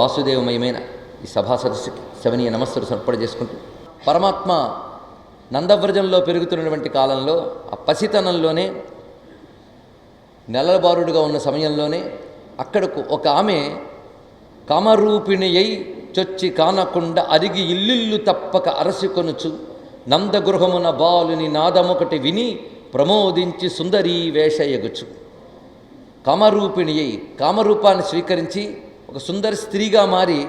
వాసుదేవమయమైన ఈ సభా సదస్సుకి శవనీయ నమస్సులు సమర్పణ చేసుకుంటూ, పరమాత్మ నందవ్రజంలో పెరుగుతున్నటువంటి కాలంలో ఆ పసితనంలోనే నెలబారుడుగా ఉన్న సమయంలోనే అక్కడకు ఒక ఆమె కామరూపిణి అయి చొచ్చి కానకుండా అరిగి ఇల్లిల్లు తప్పక అరసికొనుచు నందగృహమున బాలుని నాదమొకటి విని ప్రమోదించి సుందరీ వేషయగుచు. కామరూపిణి అయి కామరూపాన్ని స్వీకరించి ఒక సుందర స్త్రీగా మారి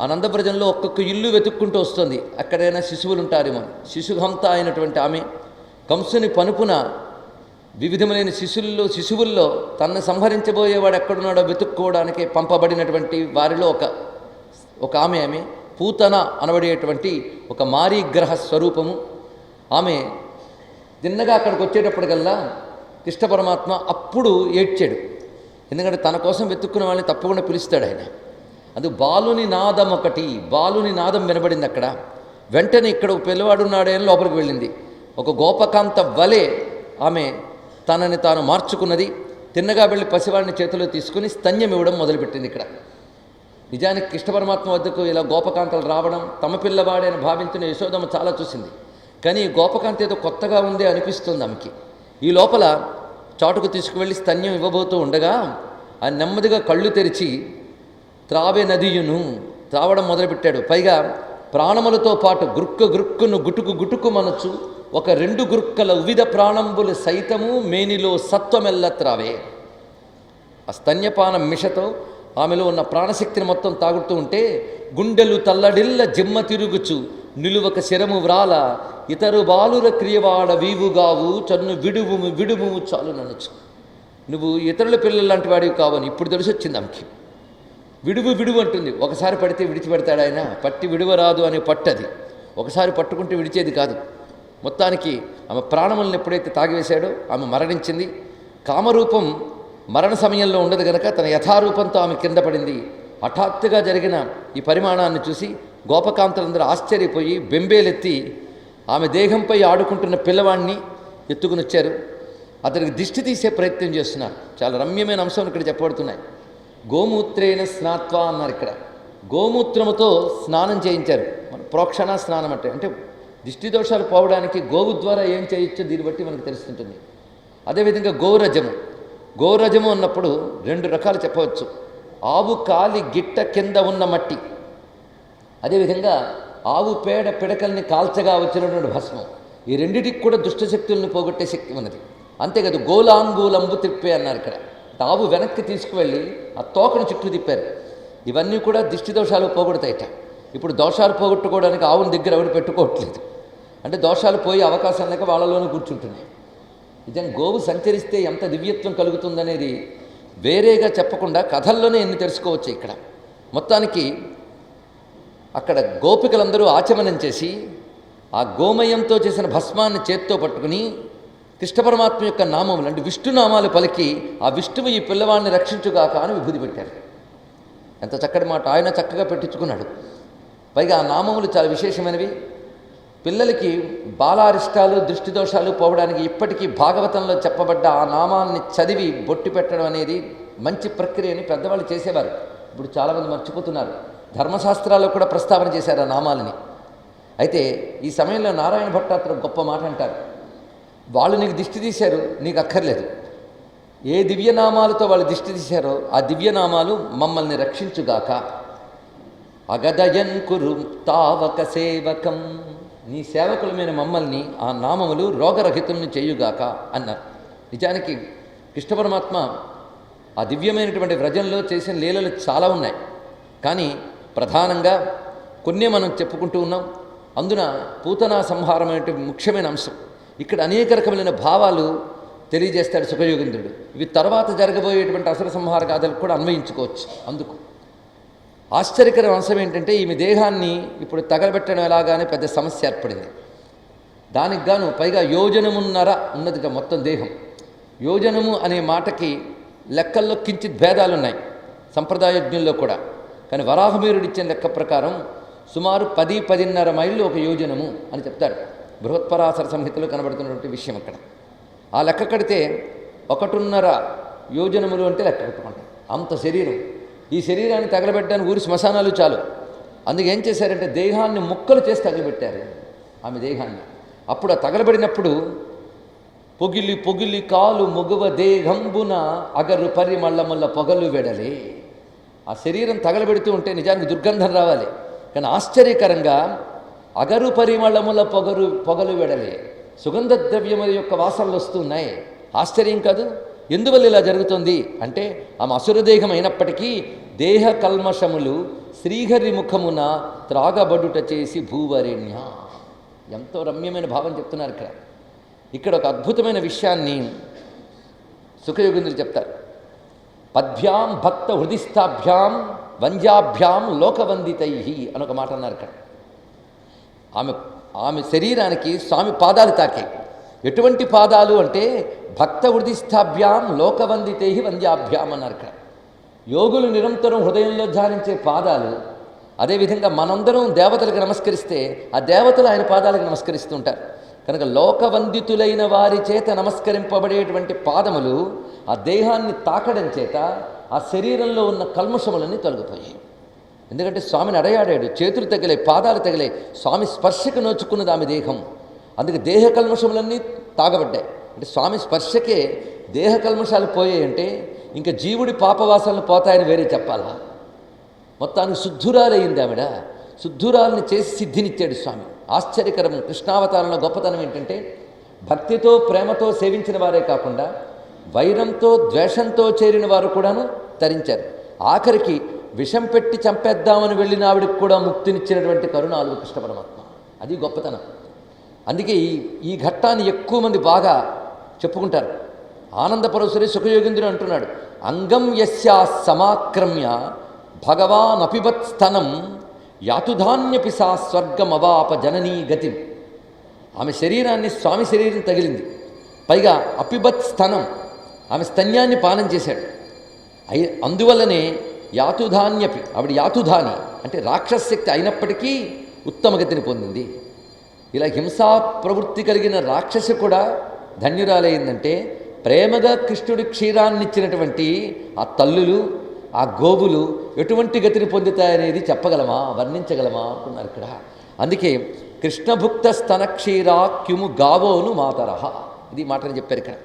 ఆ నందవ్రజంలో ఒక్కొక్క ఇల్లు వెతుక్కుంటూ వస్తుంది. అక్కడైనా శిశువులు ఉంటారేమో. శిశుహంత అయినటువంటి ఆమె కంసుని పనుపున వివిధములైన శిశువుల్లో తన్ను సంహరించబోయేవాడు ఎక్కడున్నాడో వెతుక్కోవడానికి పంపబడినటువంటి వారిలో ఒక ఆమె పూతన అనబడేటువంటి ఒక మారీగ్రహ స్వరూపము. ఆమె తిన్నగా అక్కడికి వచ్చేటప్పటికల్లా కృష్ణ పరమాత్మ అప్పుడు ఏడ్చాడు. ఎందుకంటే తన కోసం వెతుక్కున్న వాళ్ళని తప్పకుండా పిలుస్తాడు ఆయన. అది బాలుని నాదం బాలుని నాదం వినబడింది అక్కడ. వెంటనే ఇక్కడ ఒక పిల్లవాడున్నాడే అని లోపలికి వెళ్ళింది. ఒక గోపకాంత వలె ఆమె తనని తాను మార్చుకున్నది. తిన్నగా వెళ్ళి పసివాడిని చేతిలో తీసుకుని స్తన్యం ఇవ్వడం మొదలుపెట్టింది. ఇక్కడ నిజానికి కృష్ణ పరమాత్మ వద్దకు ఇలా గోపకాంతలు రావడం తమ పిల్లవాడే అని భావించిన యశోదమ్మ చాలా చూసింది. కానీ ఈ గోపకాంత ఏదో కొత్తగా ఉందే అనిపిస్తుంది ఆమెకి. ఈ లోపల చాటుకు తీసుకువెళ్ళి స్తన్యం ఇవ్వబోతూ ఉండగా ఆ నెమ్మదిగా కళ్ళు తెరిచి త్రావే నదియును త్రావడం మొదలుపెట్టాడు. పైగా ప్రాణములతో పాటు గురుక్కును గుటుకు మనచు ఒక 2 గురుక్కల వివిధ ప్రాణంబులు సైతము మేనిలో సత్వమెల్ల త్రావే. ఆ స్తన్యపానం మిషతో ఆమెలో ఉన్న ప్రాణశక్తిని మొత్తం తాగుతూ ఉంటే గుండెలు తల్లడిల్ల జిమ్మ తిరుగుచు నిలువక శరము వ్రాల ఇతరు బాలుర క్రియవాడ వీవుగావు చన్ను విడుము చాలు ననొచ్చు. నువ్వు ఇతరుల పిల్లలు లాంటి వాడివి కావని ఇప్పుడు తెలిసొచ్చింది ఆమెకి. విడువు అంటుంది. ఒకసారి పడితే విడిచిపెడతాడు ఆయన, పట్టి విడువరాదు అనే పట్టది. ఒకసారి పట్టుకుంటే విడిచేది కాదు. మొత్తానికి ఆమె ప్రాణములను ఎప్పుడైతే తాగివేశాడో ఆమె మరణించింది. కామరూపం మరణ సమయంలో ఉండదు గనక తన యథారూపంతో ఆమె కింద పడింది. హఠాత్తుగా జరిగిన ఈ పరిమాణాన్ని చూసి గోపకాంతలందరూ ఆశ్చర్యపోయి బెంబేలెత్తి ఆమె దేహంపై ఆడుకుంటున్న పిల్లవాడిని ఎత్తుకుని వచ్చారు. అతనికి దిష్టి తీసే ప్రయత్నం చేస్తున్నారు. చాలా రమ్యమైన అంశం ఇక్కడ చెప్పబడుతున్నాయి. గోమూత్రేణ స్నాత్వా అన్నారు. ఇక్కడ గోమూత్రముతో స్నానం చేయించారు. మన ప్రోక్షణ స్నానం అంటే దిష్టి దోషాలు పోవడానికి గోవు ద్వారా ఏం చేయొచ్చో దీన్ని బట్టి మనకు తెలుస్తుంటుంది. అదేవిధంగా గోరజము అన్నప్పుడు 2 రకాలు చెప్పవచ్చు. ఆవు కాలి గిట్ట కింద ఉన్న మట్టి, అదేవిధంగా ఆవు పేడ పిడకల్ని కాల్చగా వచ్చినటువంటి భస్మం. ఈ రెండిటికి కూడా దుష్టశక్తుల్ని పోగొట్టే శక్తి ఉన్నది. అంతేకాదు గోలాంగూలంబు తిప్పే అన్నారు. ఇక్కడ ఆవు వెనక్కి తీసుకువెళ్ళి ఆ తోకను చుట్టూ తిప్పారు. ఇవన్నీ కూడా దిష్టి దోషాలు పోగొడతాయిట. ఇప్పుడు దోషాలు పోగొట్టుకోవడానికి ఆవుని దగ్గర ఎవరు పెట్టుకోవట్లేదు. అంటే దోషాలు పోయే అవకాశం లేక వాళ్ళలోనే కూర్చుంటున్నాయి. నిజంగా గోవు సంచరిస్తే ఎంత దివ్యత్వం కలుగుతుందనేది వేరేగా చెప్పకుండా కథల్లోనే ఎన్ని తెలుసుకోవచ్చు. ఇక్కడ మొత్తానికి అక్కడ గోపికలందరూ ఆచమనం చేసి ఆ గోమయంతో చేసిన భస్మాన్ని చేత్తో పట్టుకుని కృష్ణ పరమాత్మ యొక్క నామములు అంటే విష్ణునామాలు పలికి ఆ విష్ణువు ఈ పిల్లవాడిని రక్షించుగాక అని విభూతి పెట్టారు. ఎంత చక్కటి మాట. ఆయన చక్కగా పెట్టించుకున్నాడు. పైగా ఆ నామములు చాలా విశేషమైనవి. పిల్లలకి బాలారిష్టాలు దృష్టి దోషాలు పోవడానికి ఇప్పటికీ భాగవతంలో చెప్పబడ్డ ఆ నామాన్ని చదివి బొట్టు పెట్టడం అనేది మంచి ప్రక్రియని పెద్దవాళ్ళు చేసేవారు. ఇప్పుడు చాలామంది మర్చిపోతున్నారు. ధర్మశాస్త్రాల్లో కూడా ప్రస్తావన చేశారు ఆ నామాలని. అయితే ఈ సమయంలో నారాయణ భట్టాత్రుడు గొప్ప మాట అంటారు. వాళ్ళు నీకు దిష్టి తీశారు, నీకు అక్కర్లేదు. ఏ దివ్యనామాలతో వాళ్ళు దిష్టి తీశారో ఆ దివ్యనామాలు మమ్మల్ని రక్షించుగాక. అగదయన్ కురు తావక సేవకం, నీ సేవకులమైన మమ్మల్ని ఆ నామములు రోగరహితుల్ని చేయుగాక అన్నారు. నిజానికి కృష్ణ పరమాత్మ ఆ దివ్యమైనటువంటి వ్రజంలో చేసిన లీలలు చాలా ఉన్నాయి. కానీ ప్రధానంగా కొన్ని మనం చెప్పుకుంటూ ఉన్నాం. అందున పూతనా సంహారమైనటువంటి ముఖ్యమైన అంశం. ఇక్కడ అనేక రకమైన భావాలు తెలియజేస్తాడు సుఖయోగేంద్రుడు. ఇవి తర్వాత జరగబోయేటువంటి అసుర సంహార గాథలకు కూడా అన్వయించుకోవచ్చు. అందుకు ఆశ్చర్యకర అంశం ఏంటంటే ఈమె దేహాన్ని ఇప్పుడు తగలబెట్టడం ఎలాగానే పెద్ద సమస్య ఏర్పడింది. దానికి గాను పైగా యోజనమున్నర ఉన్నదిగా మొత్తం దేహం. యోజనము అనే మాటకి లెక్కల్లో కించిత్ భేదాలున్నాయి సంప్రదాయజ్ఞుల్లో కూడా. కానీ వరాహమీరుడు ఇచ్చిన లెక్క ప్రకారం సుమారు 10-10.5 మైళ్ళు ఒక యోజనము అని చెప్తాడు. బృహత్పరాశర సంహితలో కనబడుతున్నటువంటి విషయం అక్కడ. ఆ లెక్క కడితే 1.5 యోజనములు అంటే లెక్క కట్టుకుంటాం. అంత శరీరం ఈ శరీరాన్ని తగలబెట్టడానికి ఊరి శ్మశానాలు చాలు. అందుకే ఏం చేశారంటే దేహాన్ని ముక్కలు చేసి తగలబెట్టారు ఆమె దేహాన్ని. అప్పుడు ఆ తగలబడినప్పుడు పొగిలి పొగిలి కాలు మొగువ దేహంబున అగరు పరిమళముల పొగలు వెడలే. ఆ శరీరం తగలబెడుతూ ఉంటే నిజానికి దుర్గంధం రావాలి, కానీ ఆశ్చర్యకరంగా అగరు పరిమళముల పొగలు వెడలే, సుగంధ ద్రవ్యముల యొక్క వాసనలు వస్తున్నాయి. ఆశ్చర్యం కాదు. ఎందువల్ల ఇలా జరుగుతుంది అంటే ఆమె అసురదేహం అయినప్పటికీ దేహ కల్మషములు శ్రీహరి ముఖమున త్రాగబడుట చేసి భూవరేణ్య. ఎంతో రమ్యమైన భావం చెప్తున్నారు ఇక్కడ. ఇక్కడ ఒక అద్భుతమైన విషయాన్ని సుఖయోగేంద్రులు చెప్తారు. పద్భ్యాం భక్త హృదిస్థాభ్యాం వంద్యాభ్యాం లోకవందితై అని ఒక మాట అన్నారు ఇక్కడ. ఆమె శరీరానికి స్వామి పాదాలు తాకాయి. ఎటువంటి పాదాలు అంటే భక్త హృదిస్థాభ్యాం లోకవందితై వంద్యాభ్యాం అన్నారు ఇక్కడ. యోగులు నిరంతరం హృదయంలో ధ్యానించే పాదాలు. అదేవిధంగా మనందరం దేవతలకు నమస్కరిస్తే ఆ దేవతలు ఆయన పాదాలకు నమస్కరిస్తుంటారు. కనుక లోకవందితులైన వారి చేత నమస్కరింపబడేటువంటి పాదములు ఆ దేహాన్ని తాకడం చేత ఆ శరీరంలో ఉన్న కల్మషములన్నీ తొలగిపోయాయి. ఎందుకంటే స్వామిని అడయాడాడు, చేతులు తగిలే, పాదాలు తగిలే, స్వామి స్పర్శకు నోచుకున్నది ఆమె దేహం. అందుకే దేహ కల్మషములన్నీ తాగబడ్డాయి. అంటే స్వామి స్పర్శకే దేహ కల్మషాలు పోయాయంటే ఇంకా జీవుడి పాపవాసాలను పోతాయని వేరే చెప్పాలా? మొత్తానికి శుద్ధురాలయ్యింది ఆవిడ. శుద్ధురాలని చేసి సిద్ధినిచ్చాడు స్వామి. ఆశ్చర్యకరం. కృష్ణావతారంలో గొప్పతనం ఏంటంటే భక్తితో ప్రేమతో సేవించిన వారే కాకుండా వైరంతో ద్వేషంతో చేరిన వారు కూడాను తరించారు. ఆఖరికి విషం పెట్టి చంపేద్దామని వెళ్ళిన ఆవిడికి కూడా ముక్తినిచ్చినటువంటి కరుణాలు కృష్ణ పరమాత్మ. అది గొప్పతనం. అందుకే ఈ ఘట్టాన్ని ఎక్కువ మంది బాగా చెప్పుకుంటారు. ఆనందపరశురే సుఖయోగేంద్రుడు అంటున్నాడు, అంగం యస్యా సమాక్రమ్య భగవాన్ అపిబత్ స్తనం యాతుధాన్యపి సా స్వర్గమవాప జననీ గతి. ఆమె శరీరాన్ని స్వామి శరీరం తగిలింది. పైగా అపిబత్ స్తనం, ఆమె స్తన్యాన్ని పానం చేశాడు. అందువల్లనే యాతుధాన్యపి, ఆవిడ యాతుధాని అంటే రాక్షసశక్తి అయినప్పటికీ ఉత్తమ గతిని పొందింది. ఇలా హింసా ప్రవృత్తి కలిగిన రాక్షసి కూడా ధన్యురాలైందంటే ప్రేమగా కృష్ణుడి క్షీరాన్నిచ్చినటువంటి ఆ తల్లులు, ఆ గోవులు ఎటువంటి గతిని పొందుతాయనేది చెప్పగలమా, వర్ణించగలమా అంటున్నారు ఇక్కడ. అందుకే కృష్ణభుక్త స్తన క్షీరా క్యుము గావోను మాతరహ, ఇది మాటని చెప్పారు ఇక్కడ.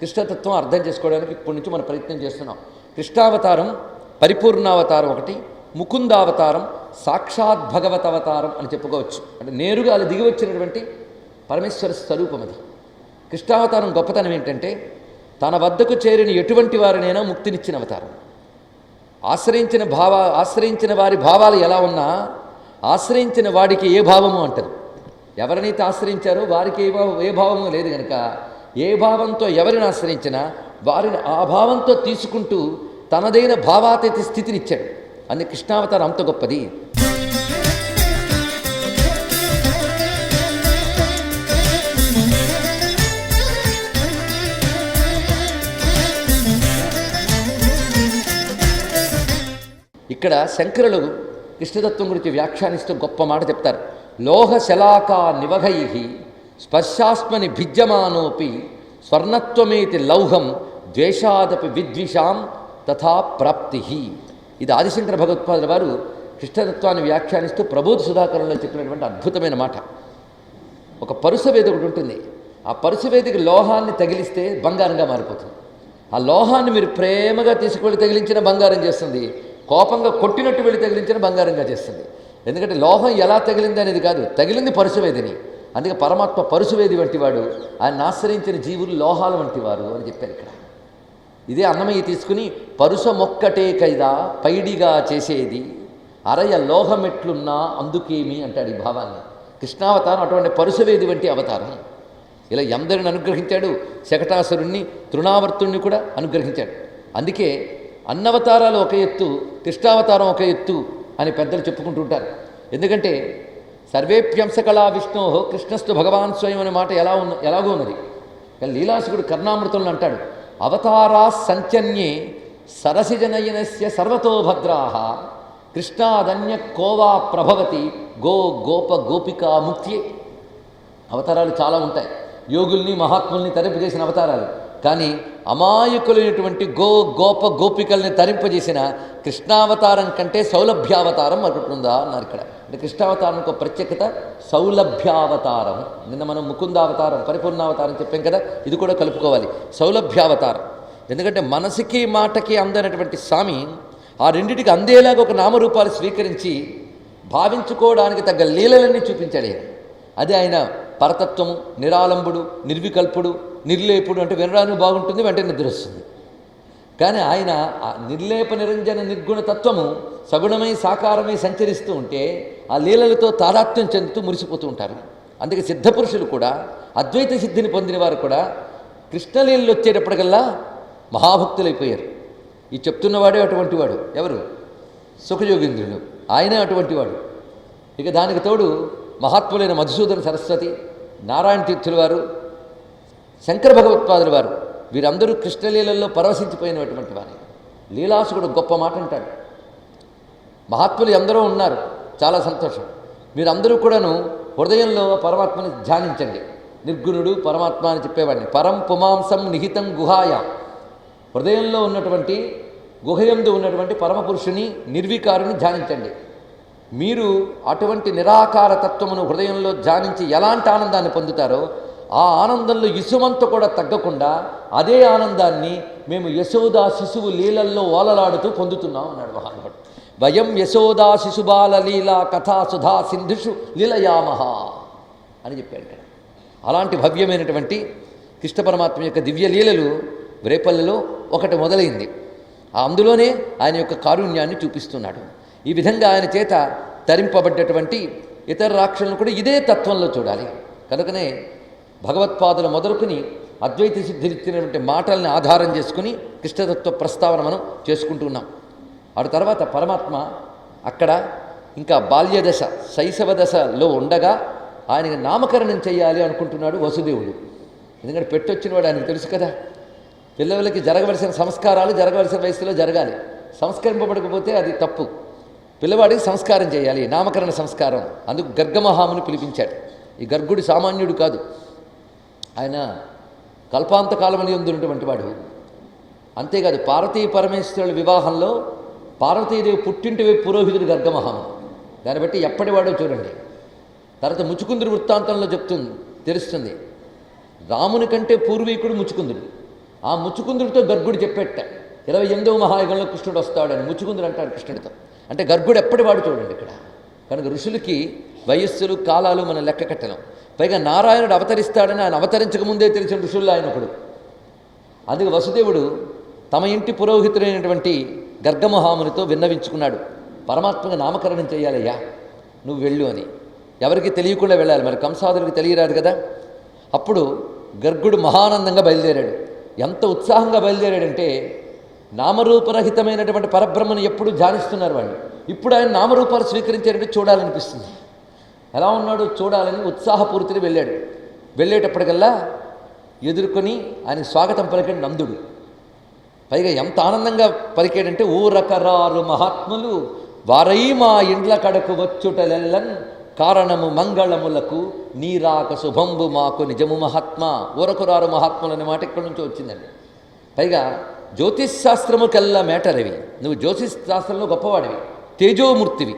కృష్ణతత్వం అర్థం చేసుకోవడానికి ఇప్పటి నుంచి మనం ప్రయత్నం చేస్తున్నాం. కృష్ణావతారం పరిపూర్ణావతారం ఒకటి, ముకుందావతారం సాక్షాత్ భగవత్ అవతారం అని చెప్పుకోవచ్చు. అంటే నేరుగా అది దిగి వచ్చినటువంటి పరమేశ్వర స్వరూపం అది. కృష్ణావతారం గొప్పతనం ఏంటంటే తన వద్దకు చేరిన ఎటువంటి వారినైనా ముక్తినిచ్చిన అవతారం. ఆశ్రయించిన వారి భావాలు ఎలా ఉన్నా ఆశ్రయించిన వాడికి ఏ భావము అంటారు. ఎవరినైతే ఆశ్రయించారో వారికి ఏ భావము లేదు కనుక ఏ భావంతో ఎవరిని ఆశ్రయించినా వారిని ఆ భావంతో తీసుకుంటూ తనదైన భావాతీత స్థితినిచ్చాడు. అందుకే కృష్ణావతారం అంత గొప్పది. ఇక్కడ శంకరులు కృష్ణతత్వం గురించి వ్యాఖ్యానిస్తూ గొప్ప మాట చెప్తారు. లోహ శలాకా నివఘై స్పర్శాస్మని భిద్యమానోపి స్వర్ణత్వమేతి లౌహం ద్వేషాదపి విద్విషాం తథా ప్రాప్తి. ఇది ఆదిశంకర భగవత్పాదుల వారు కృష్ణతత్వాన్ని వ్యాఖ్యానిస్తూ ప్రబోధ సుధాకరంలో చెప్పినటువంటి అద్భుతమైన మాట. ఒక పరుసవేది ఒకటి ఉంటుంది. ఆ పరుసవేదికి లోహాన్ని తగిలిస్తే బంగారంగా మారిపోతుంది. ఆ లోహాన్ని మీరు ప్రేమగా తీసుకువెళ్ళి తగిలించిన బంగారం చేస్తుంది, కోపంగా కొట్టినట్టు వెళ్ళి తగిలించిన బంగారంగా చేస్తుంది. ఎందుకంటే లోహం ఎలా తగిలింది అనేది కాదు, తగిలింది పరుసవేదిని. అందుకే పరమాత్మ పరుసవేది వంటివాడు, ఆయన ఆశ్రయించిన జీవులు లోహాల వంటివారు అని చెప్పారు ఇక్కడ. ఇదే అన్నమయ్య తీసుకుని పరుస మొక్కటే కైదా పైడిగా చేసేది అరయ లోహమెట్లున్నా అందుకేమి అంటాడు ఈ భావాన్ని. కృష్ణావతారం అటువంటి పరుసవేది వంటి అవతారం. ఇలా ఎందరిని అనుగ్రహించాడు. శకటాసురుణ్ణి, తృణావర్తుణ్ణి కూడా అనుగ్రహించాడు. అందుకే అన్నవతారాలు ఒక ఎత్తు, కృష్ణావతారం ఒక ఎత్తు అని పెద్దలు చెప్పుకుంటుంటారు. ఎందుకంటే సర్వేప్యంసకళా విష్ణో కృష్ణస్థు భగవాన్ స్వయం అనే మాట ఎలాగో ఉన్నది. లీలాసుకుడు కర్ణామృతంలో అంటాడు, అవతారా సంచన్యే సరసిజనయనస్య సర్వతో భద్రాః కృష్ణాదన్య కోవా ప్రభవతి గోప గోపికా ముక్తి. అవతారాలు చాలా ఉంటాయి. యోగుల్ని మహాత్ముల్ని తరింపు చేసిన అవతారాలు. కానీ అమాయకులైనటువంటి గోపికల్ని తరింపజేసిన కృష్ణావతారం కంటే సౌలభ్యావతారం మరొకటి ఉందా అన్నారు ఇక్కడ. అంటే కృష్ణావతారానికి ఒక ప్రత్యేకత సౌలభ్యావతారం. నిన్న మనం ముకుందావతారం, పరిపూర్ణావతారం చెప్పాం కదా, ఇది కూడా కలుపుకోవాలి, సౌలభ్యావతారం. ఎందుకంటే మనసుకి మాటకి అందనటువంటి స్వామి ఆ రెండిటికి అందేలాగా ఒక నామరూపాలు స్వీకరించి భావించుకోవడానికి తగ్గ లీలలన్నీ చూపించాడు. అదే ఆయన పరతత్వము, నిరాలంబుడు, నిర్వికల్పుడు, నిర్లేపుడు. అంటే వినడానికి బాగుంటుంది, వెంటనే నిద్ర వస్తుంది. కానీ ఆయన నిర్లేప నిరంజన నిర్గుణ తత్వము సగుణమై సాకారమై సంచరిస్తూ ఉంటే ఆ లీలలతో తాదాత్మ్యం చెందుతూ మురిసిపోతూ ఉంటారు. అందుకే సిద్ధపురుషులు కూడా, అద్వైత సిద్ధిని పొందిన వారు కూడా కృష్ణలీలలు వచ్చేటప్పటికల్లా మహాభక్తులైపోయారు. ఈ చెప్తున్నవాడే అటువంటి వాడు. ఎవరు? సుఖయోగీంద్రుడు, ఆయనే అటువంటి వాడు. ఇక దానికి తోడు మహాత్ములైన మధుసూదన సరస్వతి, నారాయణ తీర్థుల వారు, శంకర భగవత్పాదుల వారు, వీరందరూ కృష్ణలీలల్లో పరవశించిపోయినటువంటి వారు. లీలాసుకుడు గొప్ప మాట అంటాడు, మహాత్ములు ఎందరో ఉన్నారు, చాలా సంతోషం, మీరందరూ కూడాను హృదయంలో పరమాత్మని ధ్యానించండి. నిర్గుణుడు పరమాత్మ అని చెప్పేవాడిని. పరం పుమాంసం నిహితం గుహాయ, హృదయంలో ఉన్నటువంటి గుహయందు ఉన్నటువంటి పరమపురుషుని నిర్వికారుని ధ్యానించండి. మీరు అటువంటి నిరాకార తత్వమును హృదయంలో ధ్యానించి ఎలాంటి ఆనందాన్ని పొందుతారో ఆ ఆనందంలో ఇసుమంత కూడా తగ్గకుండా అదే ఆనందాన్ని మేము యశోదా శిశువు లీలల్లో ఓలలాడుతూ పొందుతున్నాం అన్నాడు మహానుభావుడు. వయం యశోదా శిశుబాల లీలా కథా సుధా సింధుషు లీలయామహ అని చెప్పాడు. అలాంటి భవ్యమైనటువంటి కృష్ణ పరమాత్మ యొక్క దివ్య లీలలు రేపల్లెలో ఒకటి మొదలైంది. అందులోనే ఆయన యొక్క కారుణ్యాన్ని చూపిస్తున్నాడు. ఈ విధంగా ఆయన చేత తరింపబడ్డటువంటి ఇతర రాక్షసులను కూడా ఇదే తత్వంలో చూడాలి. కనుకనే భగవత్పాదుల మొదలుకుని అద్వైత సిద్ధినిచ్చినటువంటి మాటల్ని ఆధారం చేసుకుని కృష్ణతత్వ ప్రస్తావన మనం చేసుకుంటూ ఉన్నాం. ఆ తర్వాత పరమాత్మ అక్కడ ఇంకా బాల్యదశ, శైశవ దశలో ఉండగా ఆయనకి నామకరణం చేయాలి అనుకుంటున్నాడు వసుదేవుడు. ఎందుకంటే పెట్టొచ్చిన వాడు ఆయనకు తెలుసు కదా, పిల్లలకి జరగవలసిన సంస్కారాలు జరగవలసిన వయసులో జరగాలి. సంస్కరింపబడకపోతే అది తప్పు. పిల్లవాడికి సంస్కారం చేయాలి, నామకరణ సంస్కారం. అందుకు గర్గమహాముని పిలిపించాడు. ఈ గర్గుడు సామాన్యుడు కాదు, ఆయన కల్పాంతకాలమని ఉన్నటువంటి వాడు. అంతేకాదు, పార్వతీ పరమేశ్వరుల వివాహంలో పార్వతీదేవి పుట్టింటి వైపు పురోహితుడు గర్గమహాముని. దాన్ని బట్టి ఎప్పటివాడో చూడండి. తర్వాత ముచుకుందుడు వృత్తాంతంలో తెలుస్తుంది, రాముని కంటే పూర్వీకుడు ముచుకుందుడు. ఆ ముచుకుందుడితో గర్గుడు చెప్పేట 28వ మహాయుగంలో కృష్ణుడు వస్తాడని ముచుకుందుడు అంటాడు కృష్ణుడితో. అంటే గర్గుడు ఎప్పటివాడు చూడండి ఇక్కడ. కనుక ఋషులకి వయస్సులు కాలాలు మనం లెక్క కట్టలేం. పైగా నారాయణుడు అవతరిస్తాడని ఆయన అవతరించకముందే తెలిసిన ఋషుల్లో ఆయన ఒకడు. అందుకే వసుదేవుడు తమ ఇంటి పురోహితుడైనటువంటి గర్గమహామునితో విన్నవించుకున్నాడు, పరమాత్మగా నామకరణం చేయాలయ్యా, నువ్వు వెళ్ళు అని. ఎవరికి తెలియకుండా వెళ్ళాలి, మరి కంసాదుడికి తెలియరాదు కదా. అప్పుడు గర్గుడు మహానందంగా బయలుదేరాడు. ఎంత ఉత్సాహంగా బయలుదేరాడంటే, నామరూపరహితమైనటువంటి పరబ్రహ్మను ఎప్పుడు ధ్యానిస్తున్నారు వాళ్ళు. ఇప్పుడు ఆయన నామరూపాలు స్వీకరించారంటే చూడాలనిపిస్తుంది. ఎలా ఉన్నాడో చూడాలని ఉత్సాహపూర్తిని వెళ్ళాడు. వెళ్ళేటప్పటికల్లా ఎదుర్కొని ఆయన స్వాగతం పలికాడు నందుడు. పైగా ఎంత ఆనందంగా పలికాడంటే, ఊరకరారు మహాత్ములు వారై మా ఇండ్ల కడకు వచ్చుటలెల్లన్ కారణము మంగళములకు నీరాక శుభంబు మాకు నిజము మహాత్మా. ఊరకురారు మహాత్ములు అనే మాట ఇక్కడి నుంచి వచ్చిందండి. పైగా జ్యోతిష్ శాస్త్రముకెల్లా మేటరవి, నువ్వు జ్యోతిష్ శాస్త్రంలో గొప్పవాడివి, తేజోమూర్తివి,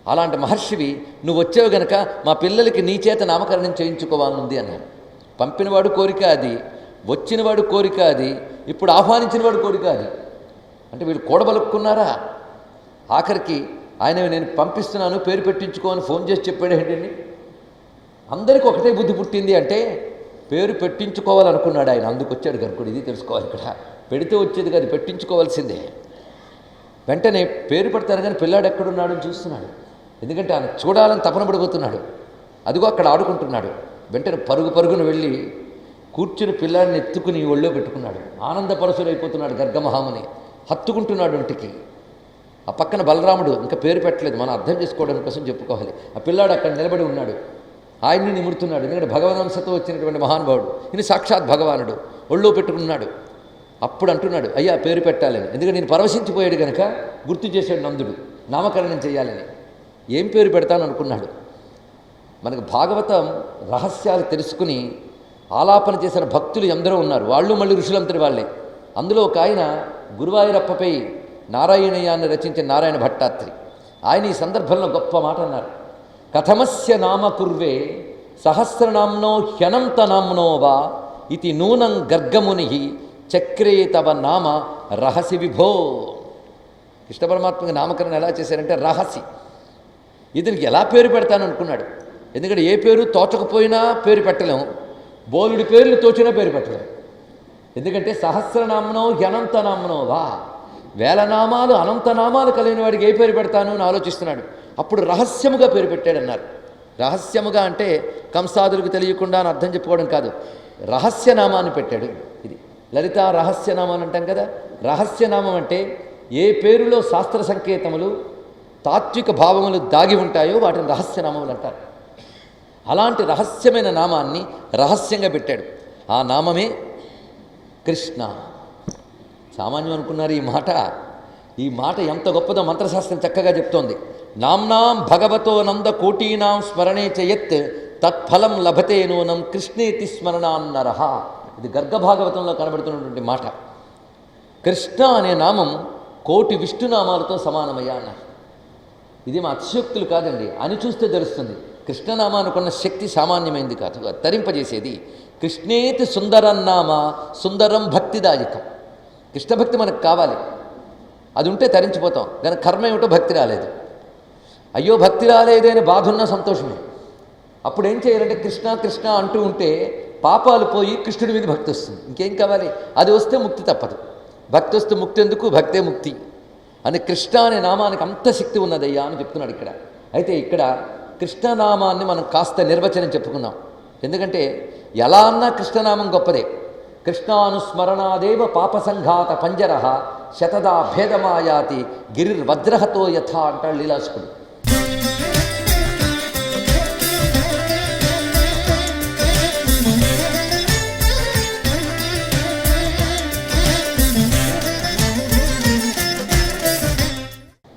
అలాంటి మహర్షివి, నువ్వు వచ్చావు గనక మా పిల్లలకి నీ చేత నామకరణం చేయించుకోవాలనుంది అన్నాడు. పంపినవాడు కోరిక అది, వచ్చినవాడు కోరిక అది, ఇప్పుడు ఆహ్వానించినవాడు కోరిక అది. అంటే వీళ్ళు కూడబలుక్కున్నారా? ఆఖరికి ఆయన నేను పంపిస్తున్నాను పేరు పెట్టించుకోని ఫోన్ చేసి చెప్పాడు ఏంటండి. అందరికీ ఒకటే బుద్ధి పుట్టింది అంటే పేరు పెట్టించుకోవాలనుకున్నాడు ఆయన. అందుకు వచ్చాడు గర్గుడు. ఇది తెలుసుకోవాలి ఇక్కడ. పెడితే వచ్చేది కాదు, పెట్టించుకోవాల్సిందే. వెంటనే పేరు పెడతారు కానీ పిల్లాడు ఎక్కడున్నాడు అని చూస్తున్నాడు. ఎందుకంటే ఆయన చూడాలని తపన పడిపోతున్నాడు. అదిగో అక్కడ ఆడుకుంటున్నాడు. వెంటనే పరుగున వెళ్ళి కూర్చుని పిల్లాడిని ఎత్తుకుని ఒళ్ళో పెట్టుకున్నాడు. ఆనందపరచుడైపోతున్నాడు గర్గమహాముని. హత్తుకుంటున్నాడు ఒంటికి. ఆ పక్కన బలరాముడు, ఇంకా పేరు పెట్టలేదు, మనం అర్థం చేసుకోవడం కోసం చెప్పుకోవాలి. ఆ పిల్లాడు అక్కడ నిలబడి ఉన్నాడు, ఆయన్ని నిమురుతున్నాడు. ఎందుకంటే భగవదంశతో వచ్చినటువంటి మహానుభావుడు, ఈయన సాక్షాత్ భగవానుడు, ఒళ్ళో పెట్టుకున్నాడు. అప్పుడు అంటున్నాడు, అయ్యా పేరు పెట్టాలని. ఎందుకంటే నేను పరవశించిపోయాడు కనుక గుర్తు చేశాడు నందుడు నామకరణం చేయాలని. ఏం పేరు పెడతాను అనుకున్నాడు. మనకు భాగవతం రహస్యాలు తెలుసుకుని ఆలాపన చేసిన భక్తులు ఎందరో ఉన్నారు, వాళ్ళు మళ్ళీ ఋషులంతటి వాళ్ళే. అందులో ఒక ఆయన గురువాయూరప్పపై నారాయణీయాన్ని రచించిన నారాయణ భట్టాత్రి. ఆయన ఈ సందర్భంలో గొప్ప మాట అన్నారు. కథమస్య నామ కుర్వే సహస్రనామ్నో హ్యనంత నామ్నో వా ఇది నూనం గర్గముని చక్రే తవ నామ రహసి విభో. కృష్ణ పరమాత్మకి నామకరణం ఎలా చేశారంటే రహసి. ఇతనికి ఎలా పేరు పెడతాను అనుకున్నాడు. ఎందుకంటే ఏ పేరు తోచకపోయినా పేరు పెట్టలేము, బోలుడి పేర్లు తోచినా పేరు పెట్టలేము. ఎందుకంటే సహస్రనామనో అనంతనామనో వా, వేల నామాలు అనంతనామాలు కలిగిన వాడికి ఏ పేరు పెడతాను అని ఆలోచిస్తున్నాడు. అప్పుడు రహస్యముగా పేరు పెట్టాడన్నారు. రహస్యముగా అంటే కంసాదులకు తెలియకుండా అని అర్థం చెప్పుకోవడం కాదు, రహస్యనామాన్ని పెట్టాడు. ఇది లలితా రహస్యనామాన్ని అంటాం కదా. రహస్యనామం అంటే ఏ పేరులో శాస్త్ర సంకేతములు తాత్విక భావములు దాగి ఉంటాయో వాటిని రహస్యనామములు అంటారు. అలాంటి రహస్యమైన నామాన్ని రహస్యంగా పెట్టాడు. ఆ నామమే కృష్ణ. సామాన్యం అనుకున్నారు ఈ మాట ఎంత గొప్పదో మంత్రశాస్త్రం చక్కగా చెప్తోంది. నామ్నాం భగవతో నంద కోటీనాం స్మరణే చయత్ తత్ఫలం లభతే నూనం కృష్ణేతి స్మరణాన్నరహ. ఇది గర్గభాగవతంలో కనబడుతున్నటువంటి మాట. కృష్ణ అనే నామం కోటి విష్ణునామాలతో సమానమయ్యా అన్నారు. ఇది మా అతిశయోక్తులు కాదండి, అని చూస్తే తెలుస్తుంది. కృష్ణనామానుకున్న శక్తి సామాన్యమైంది కాదు, తరింపజేసేది. కృష్ణేతి సుందరన్నామ సుందరం భక్తిదాయకం. కృష్ణభక్తి మనకు కావాలి, అది ఉంటే తరించిపోతాం. కానీ కర్మ ఏమిటో భక్తి రాలేదు. అయ్యో భక్తి రాలేదని బాధ ఉన్న సంతోషమే. అప్పుడు ఏం చేయాలంటే కృష్ణ కృష్ణ అంటూ ఉంటే పాపాలు పోయి కృష్ణుడి మీద భక్తి వస్తుంది. ఇంకేం కావాలి? అది వస్తే ముక్తి తప్పదు. భక్తి వస్తే ముక్తి ఎందుకు? భక్తే ముక్తి అని కృష్ణ అనే నామానికి అంత శక్తి ఉన్నదయ్యా అని చెప్తున్నాడు ఇక్కడ. అయితే ఇక్కడ కృష్ణనామాన్ని మనం కాస్త నిర్వచనం చెప్పుకుందాం. ఎందుకంటే ఎలా అన్నా కృష్ణనామం గొప్పదే. కృష్ణానుస్మరణాదేవ పాపసంఘాత పంజర శతదా భేదమాయాతి గిరిర్వజ్రహతో యథ అంటాడు లీలాసుకుడు.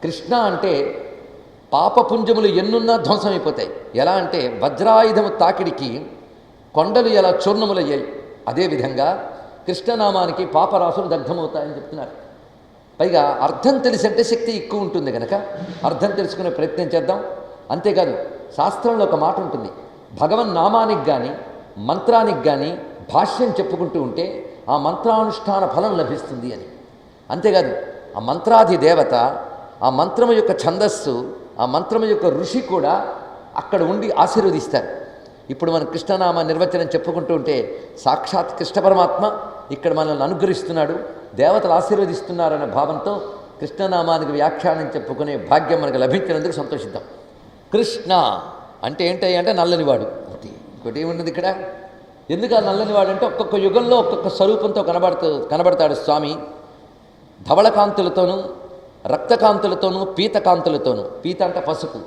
కృష్ణ అంటే పాపపుంజములు ఎన్నున్నా ధ్వంసమైపోతాయి. ఎలా అంటే వజ్రాయుధము తాకిడికి కొండలు ఎలా చూర్ణములయ్యాయి, అదేవిధంగా కృష్ణనామానికి పాపరాశులు దగ్ధమవుతాయని చెప్తున్నారు. పైగా అర్థం తెలిసంటే శక్తి ఎక్కువ ఉంటుంది కనుక అర్థం తెలుసుకునే ప్రయత్నం చేద్దాం. అంతేకాదు శాస్త్రంలో ఒక మాట ఉంటుంది, భగవన్నామానికి కానీ మంత్రానికి కానీ భాష్యం చెప్పుకుంటూ ఉంటే ఆ మంత్రానుష్ఠాన ఫలం లభిస్తుంది అని. అంతేకాదు ఆ మంత్రాధి దేవత, ఆ మంత్రము యొక్క ఛందస్సు, ఆ మంత్రము యొక్క ఋషి కూడా అక్కడ ఉండి ఆశీర్వదిస్తారు. ఇప్పుడు మనం కృష్ణనామ నిర్వచనం చెప్పుకుంటూ ఉంటే సాక్షాత్ కృష్ణ పరమాత్మ ఇక్కడ మనల్ని అనుగ్రహిస్తున్నాడు, దేవతలు ఆశీర్వదిస్తున్నారనే భావంతో కృష్ణనామానికి వ్యాఖ్యానం చెప్పుకునే భాగ్యం మనకు లభించినందుకు సంతోషిద్దాం. కృష్ణ అంటే ఏంటి అంటే నల్లనివాడు. ఇంకోటి ఏమున్నది ఇక్కడ? ఎందుకు ఆ నల్లనివాడు అంటే ఒక్కొక్క యుగంలో ఒక్కొక్క స్వరూపంతో కనబడతాడు స్వామి. ధవళకాంతులతోనూ రక్తకాంతులతోనూ పీతకాంతులతోనూ. పీత అంటే పసుపు,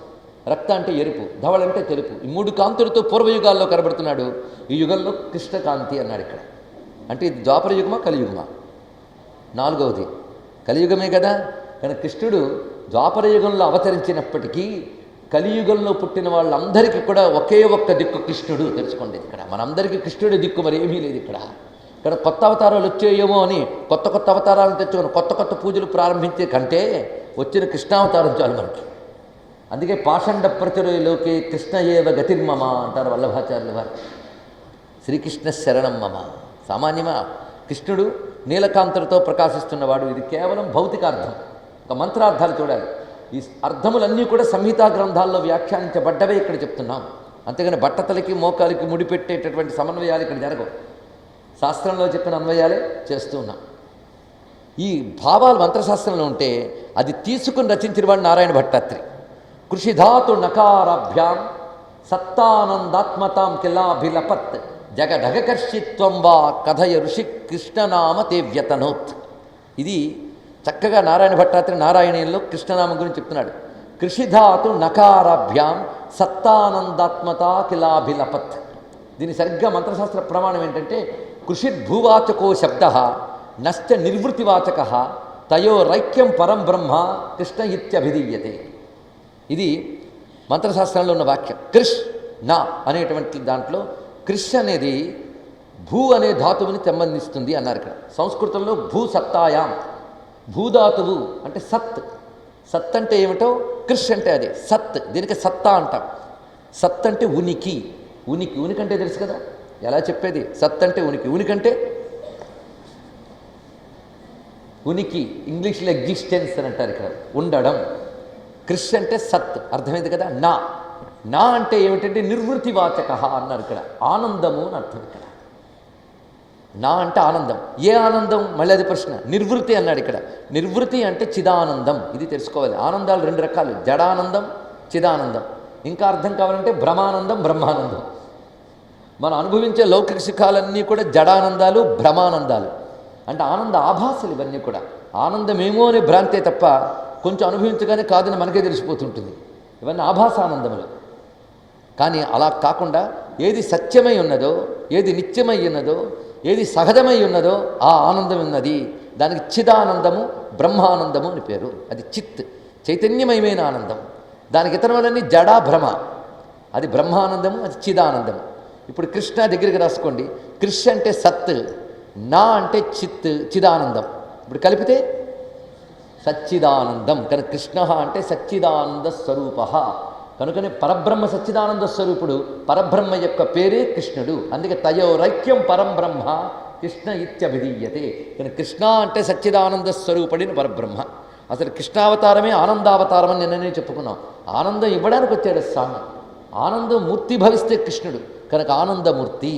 రక్త అంటే ఎరుపు, ధవళ అంటే తెలుపు. ఈ మూడు కాంతులతో పూర్వయుగాల్లో కనబడుతున్నాడు. ఈ యుగంలో కృష్ణకాంతి అన్నాడు ఇక్కడ. అంటే ఇది ద్వాపర యుగమా కలియుగమా? నాలుగవది కలియుగమే కదా. కానీ కృష్ణుడు ద్వాపర యుగంలో అవతరించినప్పటికీ కలియుగంలో పుట్టిన వాళ్ళందరికీ కూడా ఒకే ఒక్క దిక్కు కృష్ణుడు. తెలుసుకోండి, ఇక్కడ మనందరికీ కృష్ణుడి దిక్కు మరి ఏమీ లేదు. ఇక్కడ కొత్త అవతారాలు వచ్చేయేమో అని కొత్త కొత్త అవతారాలను తెచ్చుకొని కొత్త కొత్త పూజలు ప్రారంభించే కంటే వచ్చిన కృష్ణావతారం చాలు మనకి. అందుకే పాషండ ప్రచురలోకే కృష్ణ ఏవ గతిర్మమ అంటారు వల్లభాచార్యుల వారు. శ్రీకృష్ణ శరణం మమ. సామాన్యమా? కృష్ణుడు నీలకాంతులతో ప్రకాశిస్తున్నవాడు. ఇది కేవలం భౌతికార్థం. ఒక మంత్రార్థాలు చూడాలి. ఈ అర్థములన్నీ కూడా సంహితా గ్రంథాల్లో వ్యాఖ్యానించబడ్డవే ఇక్కడ చెప్తున్నాం. అంతేగాని బట్టతలకి మోకాలికి ముడిపెట్టేటటువంటి సమన్వయాలు ఇక్కడ జరగవు. శాస్త్రంలో చెప్పిన అన్వయాలే చేస్తూ ఉన్నాం. ఈ భావాలు మంత్రశాస్త్రంలో ఉంటే అది తీసుకుని రచించిన వాడు నారాయణ భట్టాత్రి. కృషిధాతు నకారాభ్యాం సత్తానందాత్మతాం కిలాభిలపత్ జగడగకర్షిత్వం వా కథయ ఋషి కృష్ణనామ తే వ్యతనోత్. ఇది చక్కగా నారాయణ భట్టాత్రి నారాయణీయంలో కృష్ణనామం గురించి చెప్తున్నాడు. కృషిధాతు నకారాభ్యాం సత్తానందాత్మతా కిలాభిలపత్. దీని సరిగ్గా మంత్రశాస్త్ర ప్రమాణం ఏంటంటే కృషిర్భూవాచకో శబ్ద నశ్చ నిర్వృతివాచక తయోరైక్యం పరం బ్రహ్మ కృష్ణ ఇత్యభిధీయతే. ఇది మంత్రశాస్త్రంలో ఉన్న వాక్యం. కృష్ నా అనేటువంటి దాంట్లో కృష్ అనేది భూ అనే ధాతువుని సంబంధిస్తుంది అన్నారు ఇక్కడ. సంస్కృతంలో భూ సత్తాయాం, భూధాతువు అంటే సత్. సత్ అంటే ఏమిటో, కృష్ అంటే అది సత్, దీనికి సత్తా అంటాం. సత్ అంటే ఉనికి. ఉనికి ఉనికి అంటే తెలుసు కదా, ఎలా చెప్పేది? సత్ అంటే ఉనికి, ఉనికి అంటే ఉనికి, ఇంగ్లీష్లో ఎగ్జిస్టెన్స్ అని అంటారు ఇక్కడ, ఉండడం. కృష్ అంటే సత్, అర్థమైంది కదా. నా నా అంటే ఏమిటంటే నిర్వృతివాచక అన్నారు ఇక్కడ, ఆనందము అని అర్థం ఇక్కడ. నా అంటే ఆనందం. ఏ ఆనందం? మళ్ళీ అది ప్రశ్న. నిర్వృతి అన్నాడు ఇక్కడ. నిర్వృతి అంటే చిదానందం. ఇది తెలుసుకోవాలి. ఆనందాలు రెండు రకాలు, జడానందం, చిదానందం. ఇంకా అర్థం కావాలంటే భ్రమానందం, బ్రహ్మానందం. మనం అనుభవించే లౌకిక సుఖాలన్నీ కూడా జడానందాలు, భ్రమానందాలు. అంటే ఆనంద ఆభాసలు ఇవన్నీ కూడా. ఆనందమేమో అనే భ్రాంతే తప్ప కొంచెం అనుభవించగానే కాదని మనకే తెలిసిపోతుంటుంది. ఇవన్నీ ఆభాసానందములు. కానీ అలా కాకుండా ఏది సత్యమై ఉన్నదో, ఏది నిత్యమై ఉన్నదో, ఏది సహజమై ఉన్నదో ఆ ఆనందం ఉన్నది. దానికి చిదానందము, బ్రహ్మానందము అని పేరు. అది చిత్, చైతన్యమయమైన ఆనందం. దానికి ఇతరములన్నీ జడా భ్రమ. అది బ్రహ్మానందము, అది చిదానందము. ఇప్పుడు కృష్ణ దగ్గరికి రాసుకోండి. కృష్ అంటే సత్, నా అంటే చిత్, చిదానందం. ఇప్పుడు కలిపితే సచ్చిదానందం. కనుక కృష్ణ అంటే సచ్చిదానంద స్వరూప. కనుకనే పరబ్రహ్మ సచ్చిదానంద స్వరూపుడు. పరబ్రహ్మ యొక్క పేరే కృష్ణుడు. అందుకే తయోరైక్యం పరంబ్రహ్మ కృష్ణ ఇత్యభిధీయతే. కానీ కృష్ణ అంటే సచ్చిదానంద స్వరూపుడిని పరబ్రహ్మ. అసలు కృష్ణావతారమే ఆనందావతారం అని నిన్ననే చెప్పుకున్నాం. ఆనందం ఇవ్వడానికి వచ్చాడు స్వామి. ఆనందం మూర్తి భవిస్తే కృష్ణుడు, కనుక ఆనందమూర్తి.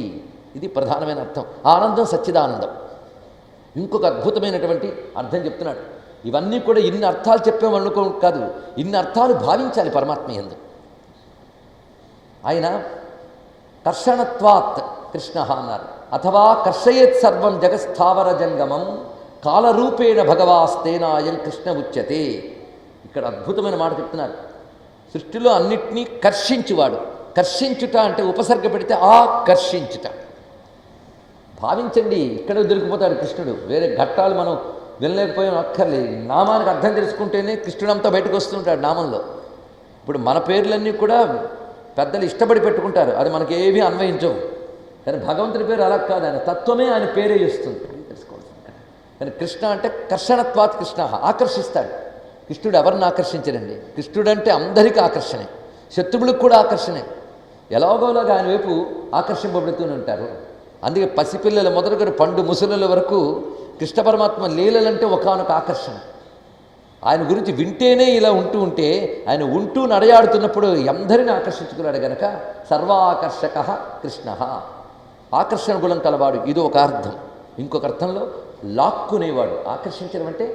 ఇది ప్రధానమైన అర్థం. ఆనందం సచ్చిదానందం. ఇంకొక అద్భుతమైనటువంటి అర్థం చెప్తున్నాడు. ఇవన్నీ కూడా ఇన్ని అర్థాలు చెప్పామనుకో కాదు, ఇన్ని అర్థాలు భావించాలి పరమాత్మ యందు. ఆయన కర్షణత్వాత్ కృష్ణ అన్నారు. అథవా కర్షయేత్ సర్వం జగస్థావర జంగమం కాలరూపేణ భగవాస్తేనాయం కృష్ణ ఉచ్యతే. ఇక్కడ అద్భుతమైన మాట చెప్తున్నారు. సృష్టిలో అన్నిటినీ కర్షించువాడు. కర్షించుట అంటే ఉపసర్గ పెడితే ఆకర్షించుట. భావించండి, ఇక్కడ దొరికిపోతాడు కృష్ణుడు. వేరే ఘట్టాలు మనం వినలేకపోయాం, అక్కర్లేదు. నామానికి అర్థం తెలుసుకుంటేనే కృష్ణుడంతా బయటకు వస్తుంటాడు నామంలో. ఇప్పుడు మన పేర్లన్నీ కూడా పెద్దలు ఇష్టపడి పెట్టుకుంటారు, అది మనకి ఏమీ అన్వయించవు. కానీ భగవంతుడి పేరు అలా కాదు, ఆయన తత్వమే ఆయన పేరే ఇస్తుంది. తెలుసుకోవాలి. కానీ కృష్ణ అంటే కర్షణత్వాత్ కృష్ణ, ఆకర్షిస్తాడు. కృష్ణుడు ఎవరిని ఆకర్షించడండి? కృష్ణుడు అంటే అందరికీ ఆకర్షణే, శత్రువులకు కూడా ఆకర్షణే. ఎలాగోలాగా ఆయన వైపు ఆకర్షింపబడుతూనే ఉంటారు. అందుకే పసిపిల్లల మొదలుకొని పండు ముసలుల వరకు కృష్ణ పరమాత్మ లీలలంటే ఒకానొక ఆకర్షణ. ఆయన గురించి వింటేనే ఇలా ఉంటూ ఉంటే, ఆయన ఉంటూ నడయాడుతున్నప్పుడు అందరిని ఆకర్షించుకున్నాడు గనక సర్వాకర్షక కృష్ణ, ఆకర్షణ గుణం కలవాడు. ఇది ఒక అర్థం. ఇంకొక అర్థంలో లాక్కునేవాడు. ఆకర్షించడం అంటే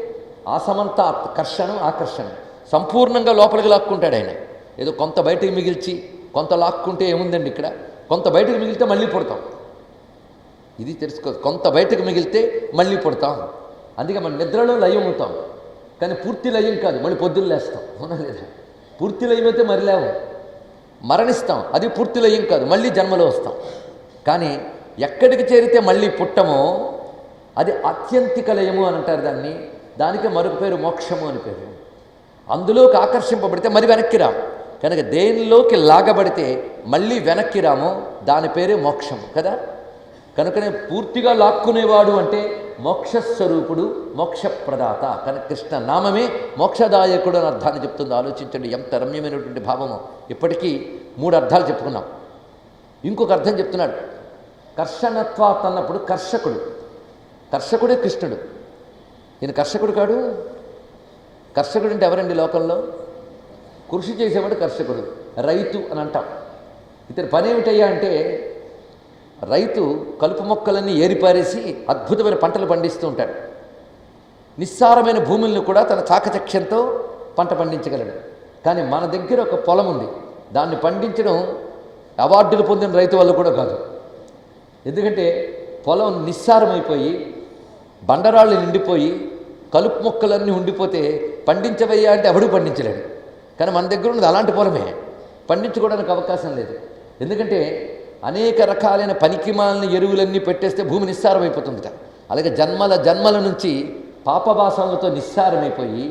ఆసమంతా కర్షణం, ఆకర్షణం. సంపూర్ణంగా లోపలికి లాక్కుంటాడు ఆయన. ఏదో కొంత బయటికి మిగిల్చి కొంత లాక్కుంటే ఏముందండి ఇక్కడ? కొంత బయటికి మిగిలితే మళ్ళీ పుడతాం. ఇది తెలుసుకో. కొంత బయటకు మిగిలితే మళ్ళీ పుడతాం. అందుకే మన నిద్రలో లయం అవుతాం, కానీ పూర్తి లయం కాదు. మళ్ళీ పొద్దున్న లేస్తాం, అవునా లేదా? పూర్తి లయం అయితే మరి లేవు, మరణిస్తాం. అది పూర్తి లయం కాదు, మళ్ళీ జన్మలో వస్తాం. కానీ ఎక్కడికి చేరితే మళ్ళీ పుట్టమో అది ఆత్యంతిక లయము అని అంటారు దాన్ని. దానికి మరొక పేరు మోక్షము అని పేరు. అందులోకి ఆకర్షింపబడితే మరి వెనక్కి రాము. కనుక దేనిలోకి లాగబడితే మళ్ళీ వెనక్కి రామో దాని పేరే మోక్షము కదా. కనుకనే పూర్తిగా లాక్కునేవాడు అంటే మోక్షస్వరూపుడు, మోక్షప్రదాత. కనుక కృష్ణ నామమే మోక్షదాయకుడు అని అర్థాన్ని చెప్తుంది. ఆలోచించండి ఎంత రమ్యమైనటువంటి భావమో. ఇప్పటికీ 3 అర్థాలు చెప్పుకున్నాం. ఇంకొక అర్థం చెప్తున్నాడు. కర్షణత్వాత్ అన్నప్పుడు కర్షకుడు, కర్షకుడే కృష్ణుడు. ఈయన కర్షకుడు కాడు. కర్షకుడు అంటే ఎవరండి లోకంలో? కృషి చేసేవాడు కర్షకుడు, రైతు అని అంటాం. ఇతని పని ఏమిటయ్యా అంటే, రైతు కలుపు మొక్కలన్నీ ఏరిపారేసి అద్భుతమైన పంటలు పండిస్తూ ఉంటాడు. నిస్సారమైన భూములను కూడా తన చాకచక్యంతో పంట పండించగలడు. కానీ మన దగ్గర ఒక పొలం ఉంది, దాన్ని పండించడం అవార్డులు పొందిన రైతు వల్ల కూడా కాదు. ఎందుకంటే పొలం నిస్సారమైపోయి బండరాళ్ళు నిండిపోయి కలుపు మొక్కలన్నీ ఉండిపోతే పండించవయ్యా అంటే ఎవడూ పండించలేడు. కానీ మన దగ్గర ఉన్నది అలాంటి పొలమే, పండించుకోవడానికి అవకాశం లేదు. ఎందుకంటే అనేక రకాలైన పనికిమాలిన ఎరువులన్నీ పెట్టేస్తే భూమి నిస్సారమైపోతుందిట. అలాగే జన్మల జన్మల నుంచి పాపవాసనలతో నిస్సారమైపోయి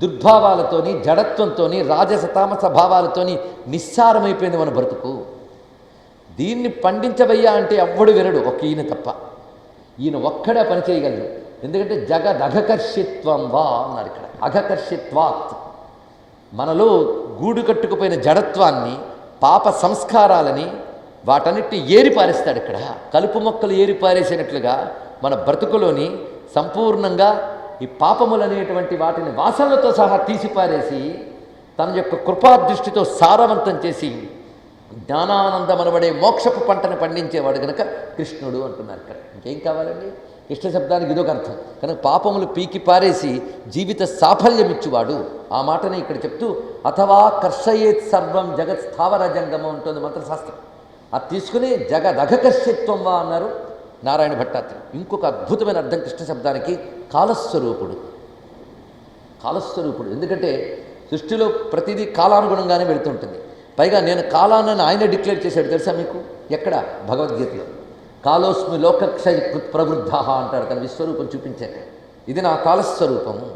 దుర్భావాలతోని, జడత్వంతోని, రాజస తామస భావాలతోని నిస్సారమైపోయింది మన బ్రతుకు. దీన్ని పండించవయ్యా అంటే ఎవ్వడు వినడు, ఒక ఈయన తప్ప. ఈయన ఒక్కడే పని చేయగలడు. ఎందుకంటే జగదఘకర్షిత్వం వా అన్నారు ఇక్కడ. అఘకర్షిత్వాత్, మనలో గూడు కట్టుకుపోయిన జడత్వాన్ని, పాప సంస్కారాలని, వాటన్నిటిని ఏరిపారేస్తాడు ఇక్కడ. కలుపు మొక్కలు ఏరిపారేసినట్లుగా మన బ్రతుకులోని సంపూర్ణంగా ఈ పాపములనేటువంటి వాటిని వాసనలతో సహా తీసిపారేసి తన యొక్క కృపాదృష్టితో సారవంతం చేసి జ్ఞానానందమనబడే మోక్షపు పంటను పండించేవాడు కనుక కృష్ణుడు అంటున్నారు ఇక్కడ. ఇంకేం కావాలండి? కృష్ణ శబ్దానికి ఇదొక అర్థం. కనుక పాపములు పీకి పారేసి జీవిత సాఫల్యమిచ్చువాడు. ఆ మాటని ఇక్కడ చెప్తూ అథవా కర్షయేత్ సర్వం జగత్ స్థావర జంగమం ఉంటుంది మంత్రశాస్త్రం. అది తీసుకుని జగదఘకర్షిత్వం వా అన్నారు నారాయణ భట్టాత్రి. ఇంకొక అద్భుతమైన అర్థం కృష్ణ శబ్దానికి కాలస్వరూపుడు. కాలస్వరూపుడు ఎందుకంటే సృష్టిలో ప్రతిదీ కాలానుగుణంగానే వెళుతుంటుంది. పైగా నేను కాలాన్ని ఆయన డిక్లేర్ చేశాడు తెలుసా మీకు? ఎక్కడ? భగవద్గీతలో. కాలోస్మి లోకక్షయ ప్రవృద్ధ అంటాడు. తన విశ్వరూపం చూపించాడు. ఇది నా కాలస్వరూపము.